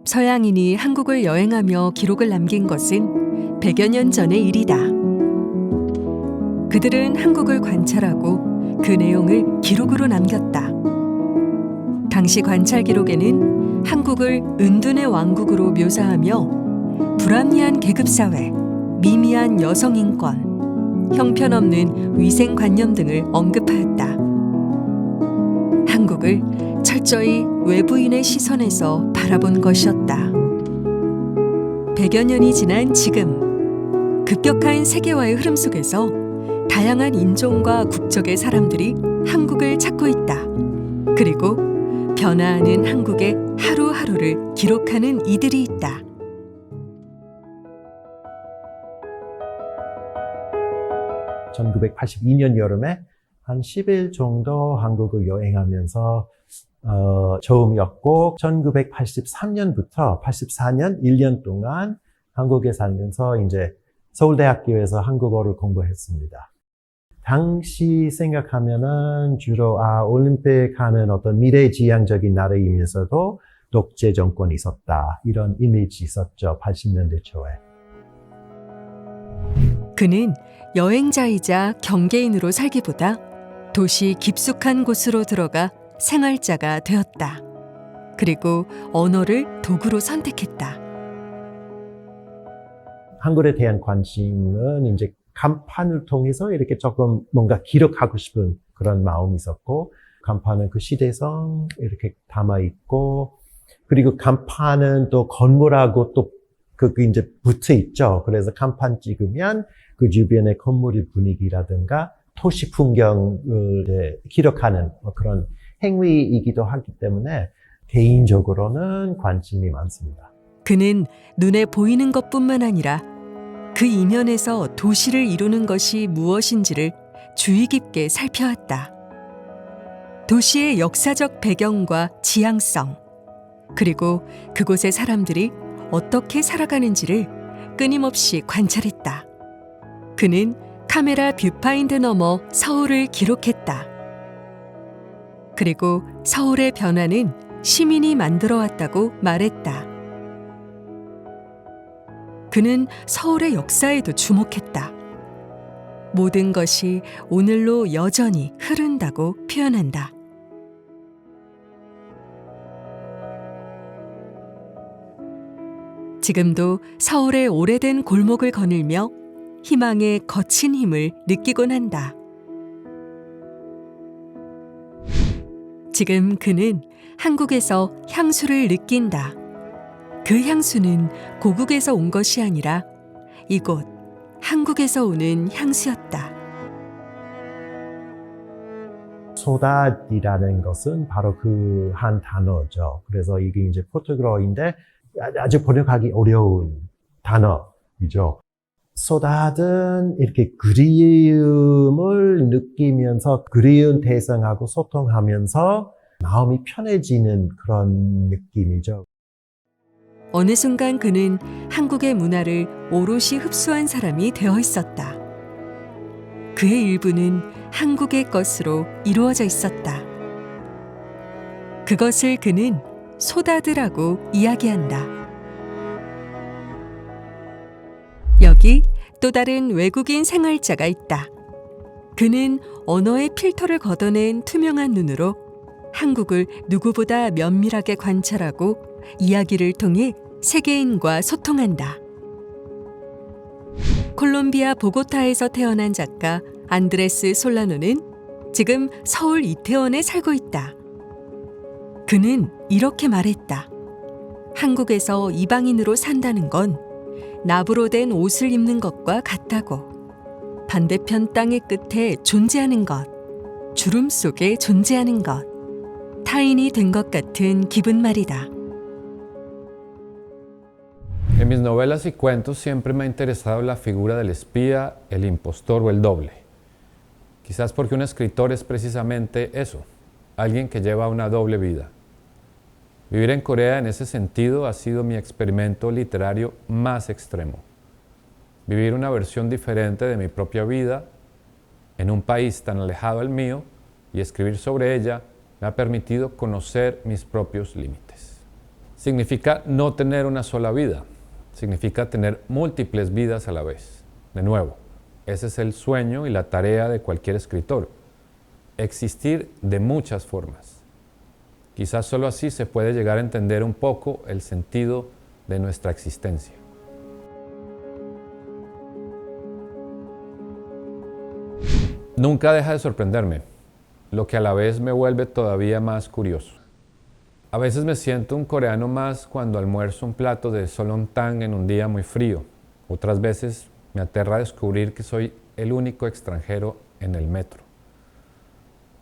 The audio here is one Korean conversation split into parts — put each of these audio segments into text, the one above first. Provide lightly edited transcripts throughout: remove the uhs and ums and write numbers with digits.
서양인이 한국을 여행하며 기록을 남긴 것은 100여 년 전의 일이다. 그들은 한국을 관찰하고 그 내용을 기록으로 남겼다. 당시 관찰 기록에는 한국을 은둔의 왕국으로 묘사하며 불합리한 계급사회, 미미한 여성인권, 형편없는 위생관념 등을 언급하였다. 한국을 철저히 외부인의 시선에서 바라본 것이었다. 100여 년이 지난 지금, 급격한 세계화의 흐름 속에서 다양한 인종과 국적의 사람들이 한국을 찾고 있다. 그리고 변화하는 한국의 하루하루를 기록하는 이들이 있다. (1982년) 여름에 한 10일 정도 한국을 여행하면서 처음이었고, 1983년부터 84년 1년 동안 한국에 살면서 이제 서울대학교에서 한국어를 공부했습니다. 당시 생각하면은 주로 올림픽 하는 어떤 미래지향적인 나라이면서도 독재 정권이 있었다, 이런 이미지 있었죠, 80년대 초에. 그는 여행자이자 경계인으로 살기보다 도시 깊숙한 곳으로 들어가 생활자가 되었다. 그리고 언어를 도구로 선택했다. 한글에 대한 관심은 이제 간판을 통해서 이렇게 조금 뭔가 기록하고 싶은 그런 마음이 있었고, 간판은 그 시대성 이렇게 담아 있고, 그리고 간판은 또 건물하고 또 그 이제 붙어 있죠. 그래서 간판 찍으면 그 주변의 건물의 분위기라든가 도시 풍경을 기록하는 그런 행위이기도 하기 때문에 개인적으로는 관심이 많습니다. 그는 눈에 보이는 것뿐만 아니라 그 이면에서 도시를 이루는 것이 무엇인지를 주의 깊게 살펴왔다. 도시의 역사적 배경과 지향성, 그리고 그곳의 사람들이 어떻게 살아가는지를 끊임없이 관찰했다. 그는 카메라 뷰파인드 너머 서울을 기록했다. 그리고 서울의 변화는 시민이 만들어왔다고 말했다. 그는 서울의 역사에도 주목했다. 모든 것이 오늘로 여전히 흐른다고 표현한다. 지금도 서울의 오래된 골목을 거닐며 희망의 거친 힘을 느끼곤 한다. 지금 그는 한국에서 향수를 느낀다. 그 향수는 고국에서 온 것이 아니라 이곳 한국에서 오는 향수였다. 소다디라는 것은 바로 그 한 단어죠. 그래서 이게 이제 포르투갈어인데 아주 번역하기 어려운 단어이죠. 소다든 이렇게 그리움을 느끼면서 그리운 대상하고 소통하면서 마음이 편해지는 그런 느낌이죠. 어느 순간 그는 한국의 문화를 오롯이 흡수한 사람이 되어 있었다. 그의 일부는 한국의 것으로 이루어져 있었다. 그것을 그는 소다드라고 이야기한다. 여기 또 다른 외국인 생활자가 있다. 그는 언어의 필터를 걷어낸 투명한 눈으로 한국을 누구보다 면밀하게 관찰하고 이야기를 통해 세계인과 소통한다. 콜롬비아 보고타에서 태어난 작가 안드레스 솔라노는 지금 서울 이태원에 살고 있다. 그는 이렇게 말했다. 한국에서 이방인으로 산다는 건 나부로 된 옷을 입는 것과 같다고. 반대편 땅의 끝에 존재하는 것, 주름 속에 존재하는 것, 타인이 된 것 같은 기분 말이다. En mis novelas y cuentos siempre me ha interesado la figura del espía, el impostor o el doble. Quizás porque un escritor es precisamente eso, alguien que lleva una doble vida. Vivir en Corea en ese sentido ha sido mi experimento literario más extremo. Vivir una versión diferente de mi propia vida en un país tan alejado al mío y escribir sobre ella me ha permitido conocer mis propios límites. significa no tener una sola vida, significa tener múltiples vidas a la vez. De nuevo, ese es el sueño y la tarea de cualquier escritor, existir de muchas formas. Quizás solo así se puede llegar a entender un poco el sentido de nuestra existencia. Nunca deja de sorprenderme, lo que a la vez me vuelve todavía más curioso. A veces me siento un coreano más cuando almuerzo un plato de solomtang en un día muy frío. Otras veces me aterra descubrir que soy el único extranjero en el metro.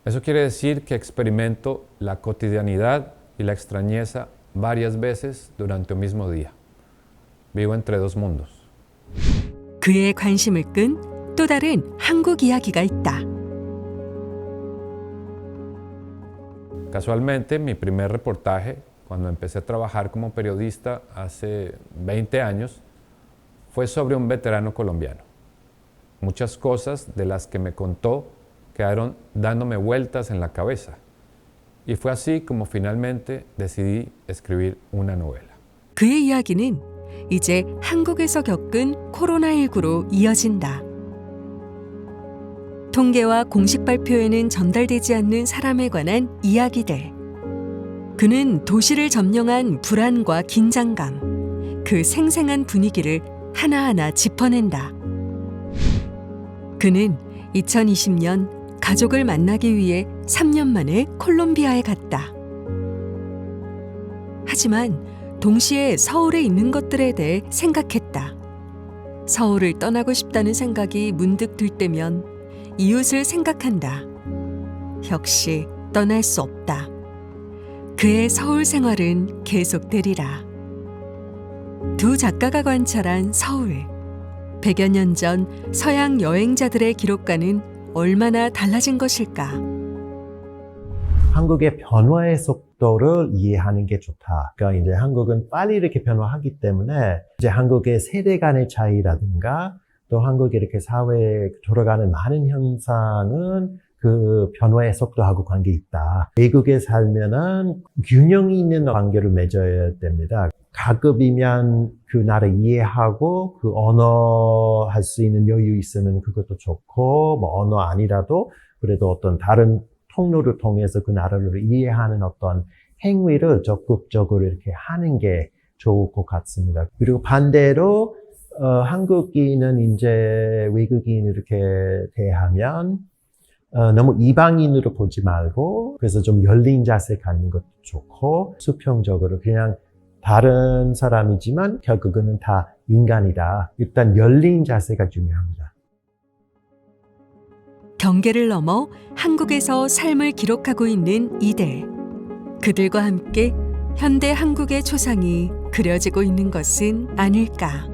Eso quiere decir que experimento la cotidianidad y la extrañeza varias veces durante un mismo día. Vivo entre dos mundos. 그의 관심을 끈 또 다른 한국 이야기가 있다. Casualmente, mi primer reportaje, cuando empecé a trabajar como periodista hace 20 años, fue sobre un veterano colombiano. Muchas cosas de las que me contó quedaron dándome vueltas en la cabeza. Y fue así como finalmente decidí escribir una novela. 그의 이야기는 이제 한국에서 겪은 코로나19로 이어진다. 통계와 공식 발표에는 전달되지 않는 사람에 관한 이야기들. 그는 도시를 점령한 불안과 긴장감, 그 생생한 분위기를 하나하나 짚어낸다. 그는 2020년 가족을 만나기 위해 3년 만에 콜롬비아에 갔다. 하지만 동시에 서울에 있는 것들에 대해 생각했다. 서울을 떠나고 싶다는 생각이 문득 들 때면 이웃을 생각한다. 역시 떠날 수 없다. 그의 서울 생활은 계속되리라. 두 작가가 관찰한 서울. 100여 년 전 서양 여행자들의 기록과는 얼마나 달라진 것일까? 한국의 변화의 속도를 이해하는 게 좋다. 그러니까 이제 한국은 빨리 이렇게 변화하기 때문에 이제 한국의 세대 간의 차이라든가 또 한국이 이렇게 사회에 돌아가는 많은 현상은 그 변화의 속도하고 관계 있다. 외국에 살면은 균형이 있는 관계를 맺어야 됩니다. 가급이면 그 나라 이해하고 그 언어 할 수 있는 여유 있으면 그것도 좋고, 뭐 언어 아니라도 그래도 어떤 다른 통로를 통해서 그 나라를 이해하는 어떤 행위를 적극적으로 이렇게 하는 게 좋을 것 같습니다. 그리고 반대로 한국인은 이제 외국인 이렇게 대하면 너무 이방인으로 보지 말고, 그래서 좀 열린 자세 갖는 것도 좋고, 수평적으로 그냥 다른 사람이지만 결국은 다 인간이다. 일단 열린 자세가 중요합니다. 경계를 넘어 한국에서 삶을 기록하고 있는 이들. 그들과 함께 현대 한국의 초상이 그려지고 있는 것은 아닐까.